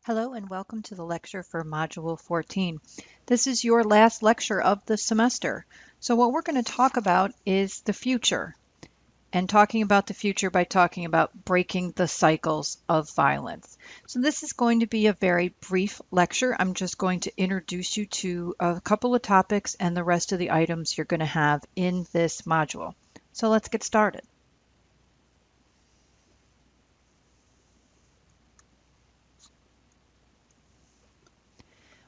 Hello and welcome to the lecture for Module 14. This is your last lecture of the semester. So what we're going to talk about is the future, and talking about the future by talking about breaking the cycles of violence. So this is going to be a very brief lecture. I'm just going to introduce you to a couple of topics and the rest of the items you're going to have in this module. So let's get started.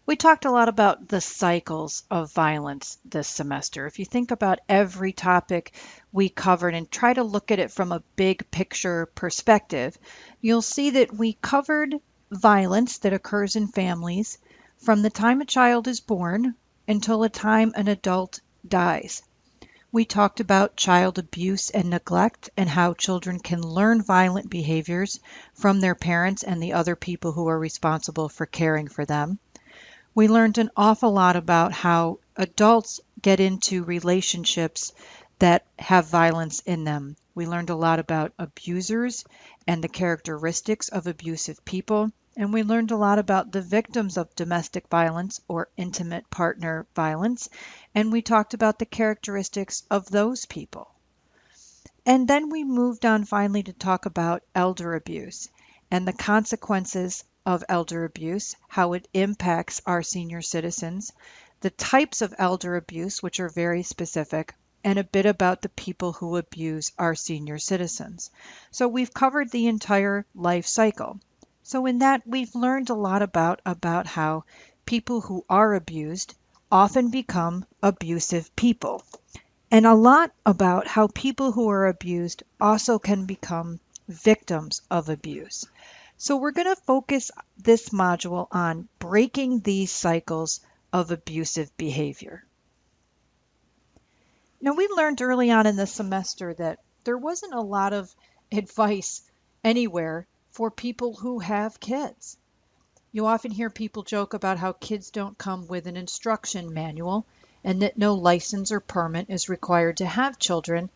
We talked a lot about the cycles of violence this semester. If you think about every topic we covered and try to look at it from a big picture perspective, you'll see that we covered violence that occurs in families from the time a child is born until the time an adult dies. We talked about child abuse and neglect and how children can learn violent behaviors from their parents and the other people who are responsible for caring for them. We learned an awful lot about how adults get into relationships that have violence in them. We learned a lot about abusers and the characteristics of abusive people. And we learned a lot about the victims of domestic violence or intimate partner violence. And we talked about the characteristics of those people. And then we moved on finally to talk about elder abuse and the consequences of elder abuse, how it impacts our senior citizens, the types of elder abuse, which are very specific, and a bit about the people who abuse our senior citizens. So we've covered the entire life cycle. So in that, we've learned a lot about how people who are abused often become abusive people, and a lot about how people who are abused also can become victims of abuse. So we're going to focus this module on breaking these cycles of abusive behavior. Now, we learned early on in the semester that there wasn't a lot of advice anywhere for people who have kids. You often hear people joke about how kids don't come with an instruction manual and that no license or permit is required to have children,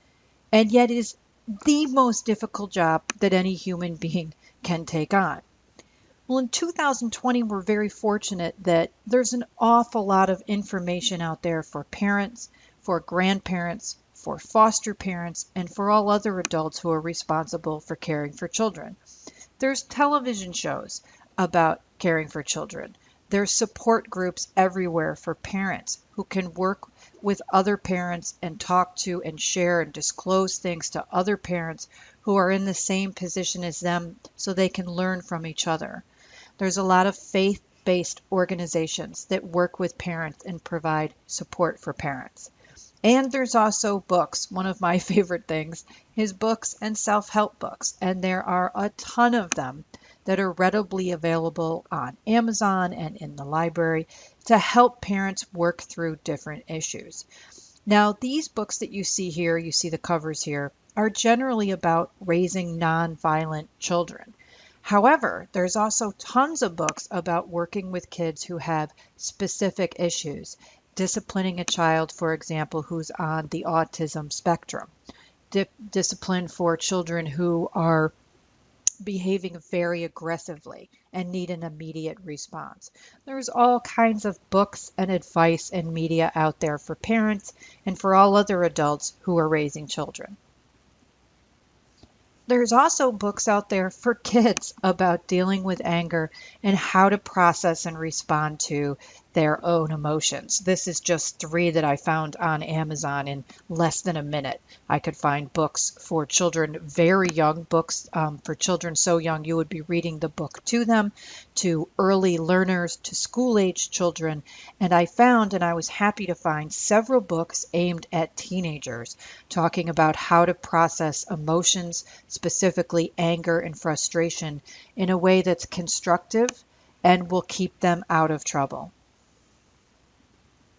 and yet it is the most difficult job that any human being can take on. Well, in 2020, we're very fortunate that there's an awful lot of information out there for parents, for grandparents, for foster parents, and for all other adults who are responsible for caring for children. There's television shows about caring for children. There's support groups everywhere for parents who can work with other parents and talk to and share and disclose things to other parents who are in the same position as them so they can learn from each other. There's a lot of faith-based organizations that work with parents and provide support for parents. And there's also books. One of my favorite things is books and self-help books, and there are a ton of them that are readily available on Amazon and in the library to help parents work through different issues. Now, these books that you see here, you see the covers here, are generally about raising nonviolent children. However, there's also tons of books about working with kids who have specific issues, disciplining a child, for example, who's on the autism spectrum, discipline for children who are behaving very aggressively and need an immediate response. There's all kinds of books and advice and media out there for parents and for all other adults who are raising children. There's also books out there for kids about dealing with anger and how to process and respond to their own emotions. This is just 3 that I found on Amazon in less than a minute. I could find books for children, very young books for children so young you would be reading the book to them, to early learners, to school-age children. And I found, and I was happy to find, several books aimed at teenagers, talking about how to process emotions, specifically anger and frustration, in a way that's constructive and will keep them out of trouble.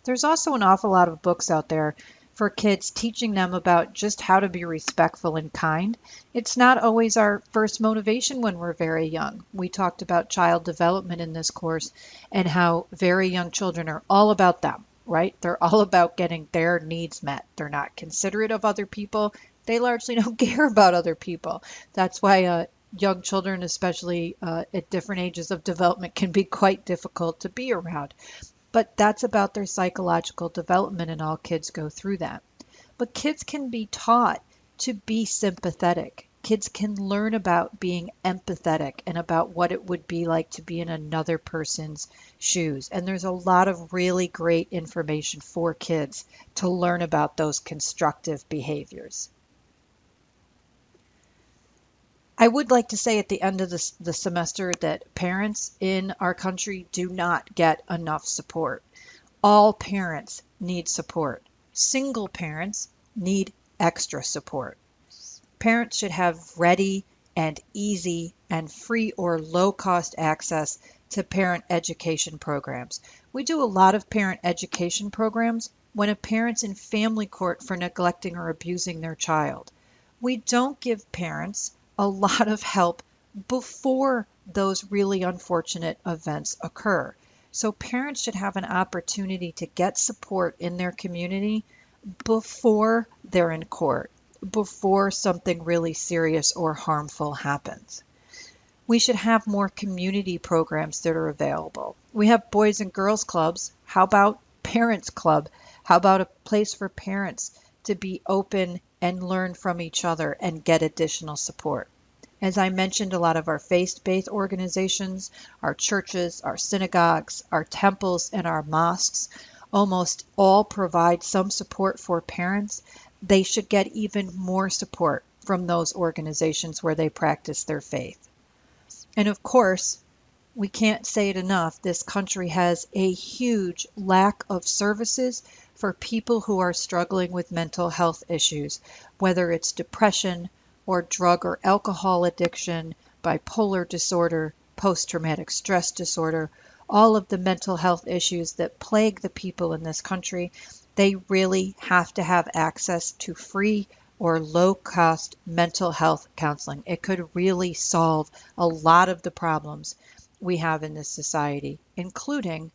There's also an awful lot of books out there for kids teaching them about just how to be respectful and kind. It's not always our first motivation when we're very young. We talked about child development in this course and how very young children are all about them, right? They're all about getting their needs met. They're not considerate of other people. They largely don't care about other people. That's why young children, especially at different ages of development, can be quite difficult to be around. But that's about their psychological development, and all kids go through that. But kids can be taught to be sympathetic. Kids can learn about being empathetic and about what it would be like to be in another person's shoes. And there's a lot of really great information for kids to learn about those constructive behaviors. I would like to say at the end of the semester that parents in our country do not get enough support. All parents need support. Single parents need extra support. Parents should have ready and easy and free or low cost access to parent education programs. We do a lot of parent education programs when a parent's in family court for neglecting or abusing their child. We don't give parents a lot of help before those really unfortunate events occur. So parents should have an opportunity to get support in their community before they're in court, before something really serious or harmful happens. We should have more community programs that are available. We have boys and girls clubs. How about parents club? How about a place for parents to be open and learn from each other and get additional support? As I mentioned, a lot of our faith-based organizations, our churches, our synagogues, our temples, and our mosques almost all provide some support for parents. They should get even more support from those organizations where they practice their faith. And of course, we can't say it enough, this country has a huge lack of services for people who are struggling with mental health issues, whether it's depression or drug or alcohol addiction, bipolar disorder, post-traumatic stress disorder, all of the mental health issues that plague the people in this country. They really have to have access to free or low-cost mental health counseling. It could really solve a lot of the problems we have in this society, including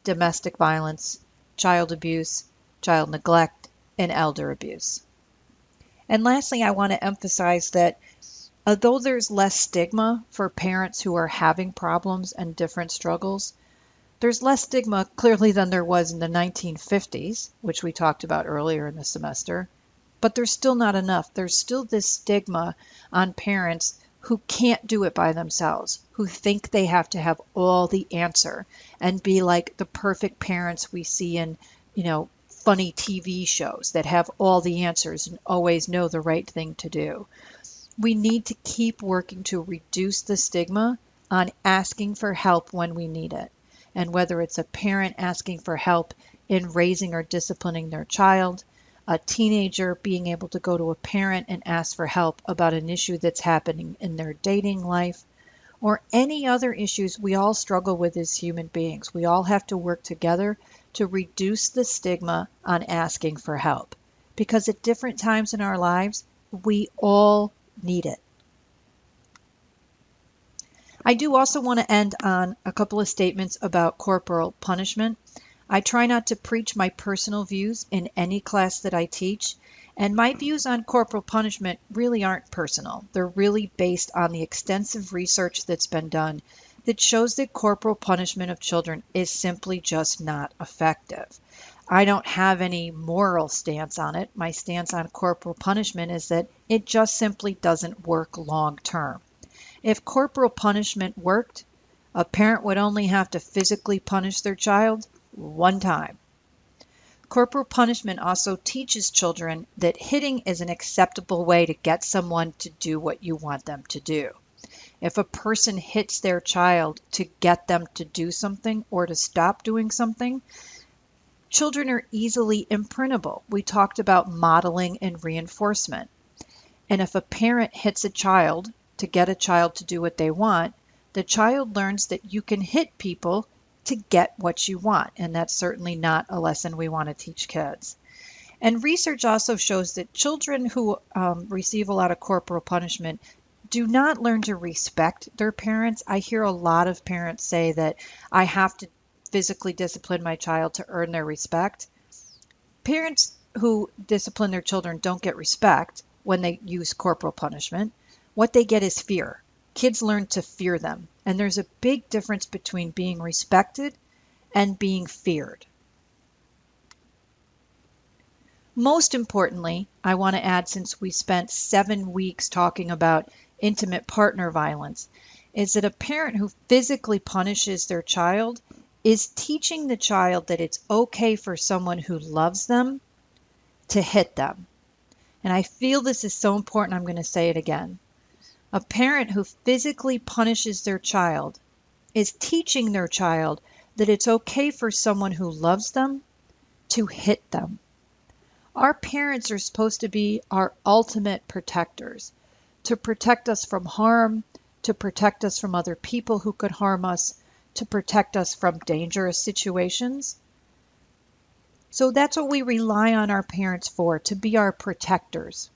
domestic violence, child abuse, child neglect, and elder abuse. And lastly, I want to emphasize that although there's less stigma for parents who are having problems and different struggles, there's less stigma clearly than there was in the 1950s, which we talked about earlier in the semester. But there's still not enough. There's still this stigma on parents who can't do it by themselves, who think they have to have all the answer and be like the perfect parents we see in, funny TV shows that have all the answers and always know the right thing to do. We need to keep working to reduce the stigma on asking for help when we need it. And whether it's a parent asking for help in raising or disciplining their child, a teenager being able to go to a parent and ask for help about an issue that's happening in their dating life, or any other issues we all struggle with as human beings. We all have to work together to reduce the stigma on asking for help, because at different times in our lives, we all need it. I do also want to end on a couple of statements about corporal punishment. I try not to preach my personal views in any class that I teach, and my views on corporal punishment really aren't personal. They're really based on the extensive research that's been done that shows that corporal punishment of children is simply just not effective. I don't have any moral stance on it. My stance on corporal punishment is that it just simply doesn't work long term. If corporal punishment worked, a parent would only have to physically punish their child one time. Corporal punishment also teaches children that hitting is an acceptable way to get someone to do what you want them to do. If a person hits their child to get them to do something or to stop doing something, children are easily imprintable. We talked about modeling and reinforcement. And if a parent hits a child to get a child to do what they want, the child learns that you can hit people to get what you want. And that's certainly not a lesson we want to teach kids. And research also shows that children who receive a lot of corporal punishment do not learn to respect their parents. I hear a lot of parents say that I have to physically discipline my child to earn their respect. Parents who discipline their children don't get respect when they use corporal punishment. What they get is fear. kids learn to fear them. And there's a big difference between being respected and being feared. Most importantly, I want to add, since we spent 7 weeks talking about intimate partner violence, is that a parent who physically punishes their child is teaching the child that it's okay for someone who loves them to hit them. And I feel this is so important, I'm going to say it again. A parent who physically punishes their child is teaching their child that it's okay for someone who loves them to hit them. Our parents are supposed to be our ultimate protectors, to protect us from harm, to protect us from other people who could harm us, to protect us from dangerous situations. So that's what we rely on our parents for, to be our protectors,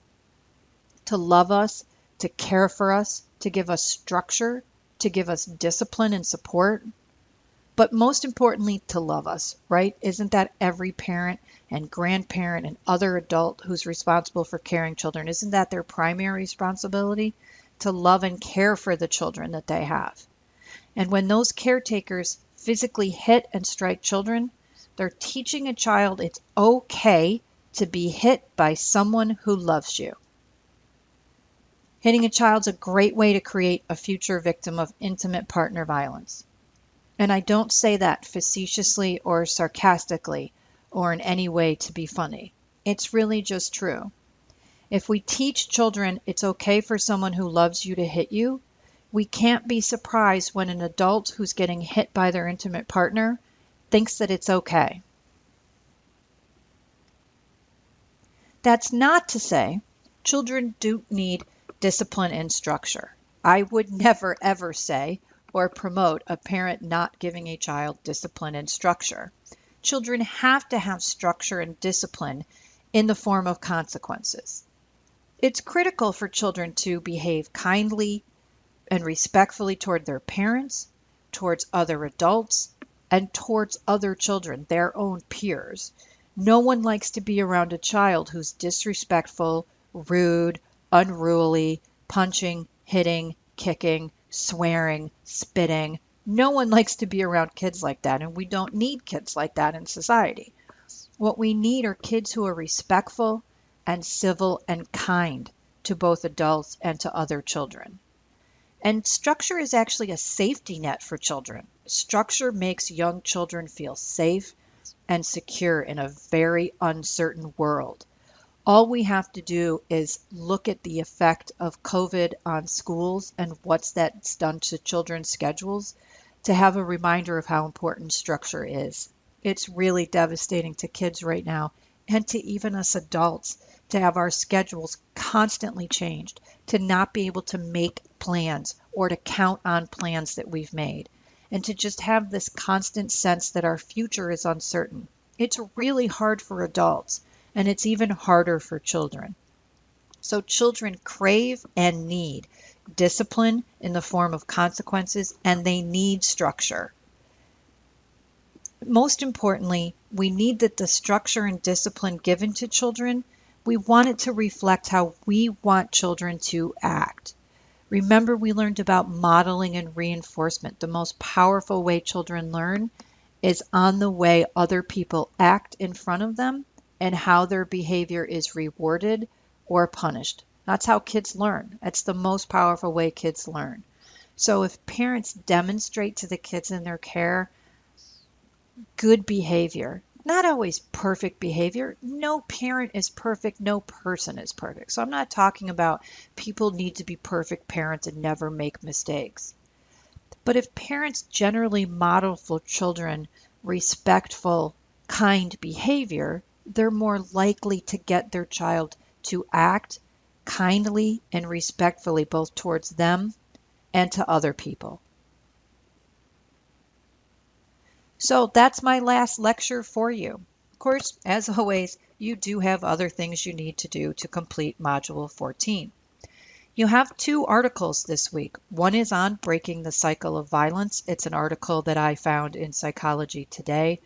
to love us, to care for us, to give us structure, to give us discipline and support, but most importantly, to love us, right? Isn't that every parent and grandparent and other adult who's responsible for caring children? Isn't that their primary responsibility? To love and care for the children that they have. And when those caretakers physically hit and strike children, they're teaching a child it's okay to be hit by someone who loves you. Hitting a child's a great way to create a future victim of intimate partner violence. And I don't say that facetiously or sarcastically or in any way to be funny. It's really just true. If we teach children it's okay for someone who loves you to hit you, we can't be surprised when an adult who's getting hit by their intimate partner thinks that it's okay. That's not to say children do need discipline and structure. I would never ever say or promote a parent not giving a child discipline and structure. Children have to have structure and discipline in the form of consequences. It's critical for children to behave kindly and respectfully toward their parents, towards other adults, and towards other children, their own peers. No one likes to be around a child who's disrespectful, rude, unruly, punching, hitting, kicking, swearing, spitting. No one likes to be around kids like that, and we don't need kids like that in society. What we need are kids who are respectful and civil and kind to both adults and to other children. And structure is actually a safety net for children. Structure makes young children feel safe and secure in a very uncertain world. All we have to do is look at the effect of COVID on schools and what's that's done to children's schedules to have a reminder of how important structure is. It's really devastating to kids right now, and to even us adults, to have our schedules constantly changed, to not be able to make plans or to count on plans that we've made, and to just have this constant sense that our future is uncertain. It's really hard for adults, and it's even harder for children. So children crave and need discipline in the form of consequences, and they need structure. Most importantly, we need that the structure and discipline given to children, we want it to reflect how we want children to act. Remember, we learned about modeling and reinforcement. The most powerful way children learn is on the way other people act in front of them and how their behavior is rewarded or punished. That's how kids learn. That's the most powerful way kids learn. So if parents demonstrate to the kids in their care good behavior, not always perfect behavior. No parent is perfect. No person is perfect. So I'm not talking about people need to be perfect parents and never make mistakes. But if parents generally model for children respectful, kind behavior, they're more likely to get their child to act kindly and respectfully both towards them and to other people. So that's my last lecture for you. Of course, as always, you do have other things you need to do to complete Module 14. You have 2 articles this week. One is on breaking the cycle of violence. It's an article that I found in Psychology Today.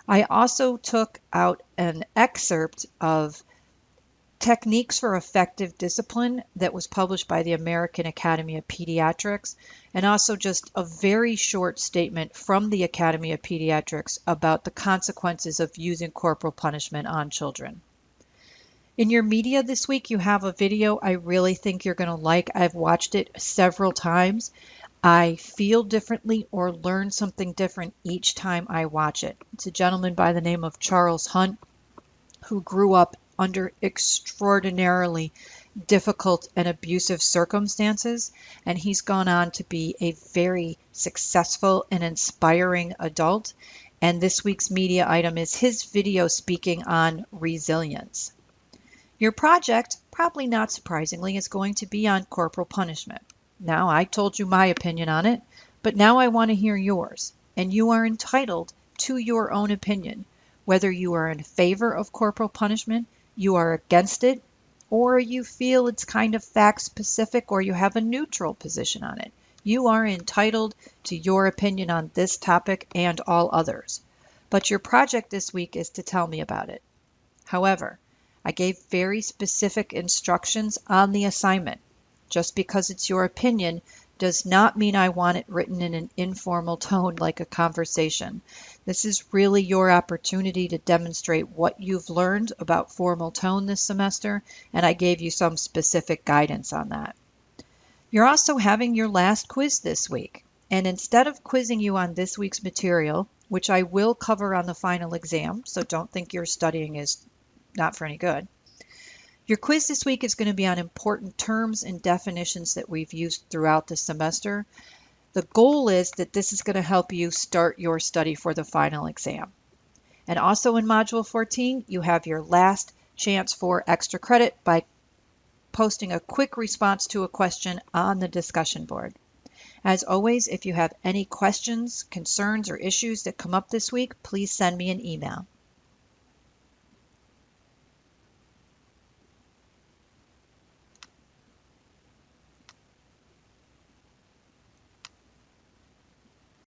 I also took out an excerpt of Techniques for Effective Discipline that was published by the American Academy of Pediatrics, and also just a very short statement from the Academy of Pediatrics about the consequences of using corporal punishment on children. In your media this week, you have a video I really think you're going to like. I've watched it several times. I feel differently or learn something different each time I watch it. It's a gentleman by the name of Charles Hunt who grew up under extraordinarily difficult and abusive circumstances, and he's gone on to be a very successful and inspiring adult. And this week's media item is his video speaking on resilience. Your project, probably not surprisingly, is going to be on corporal punishment. Now, I told you my opinion on it, but now I want to hear yours, and you are entitled to your own opinion, whether you are in favor of corporal punishment, you are against it, or you feel it's kind of fact specific, or you have a neutral position on it. You are entitled to your opinion on this topic and all others. But your project this week is to tell me about it. However, I gave very specific instructions on the assignment. Just because it's your opinion does not mean I want it written in an informal tone like a conversation. This is really your opportunity to demonstrate what you've learned about formal tone this semester, and I gave you some specific guidance on that. You're also having your last quiz this week, and instead of quizzing you on this week's material, which I will cover on the final exam, so don't think your studying is not for any good, your quiz this week is going to be on important terms and definitions that we've used throughout the semester. The goal is that this is going to help you start your study for the final exam. And also in Module 14, you have your last chance for extra credit by posting a quick response to a question on the discussion board. As always, if you have any questions, concerns, or issues that come up this week, please send me an email.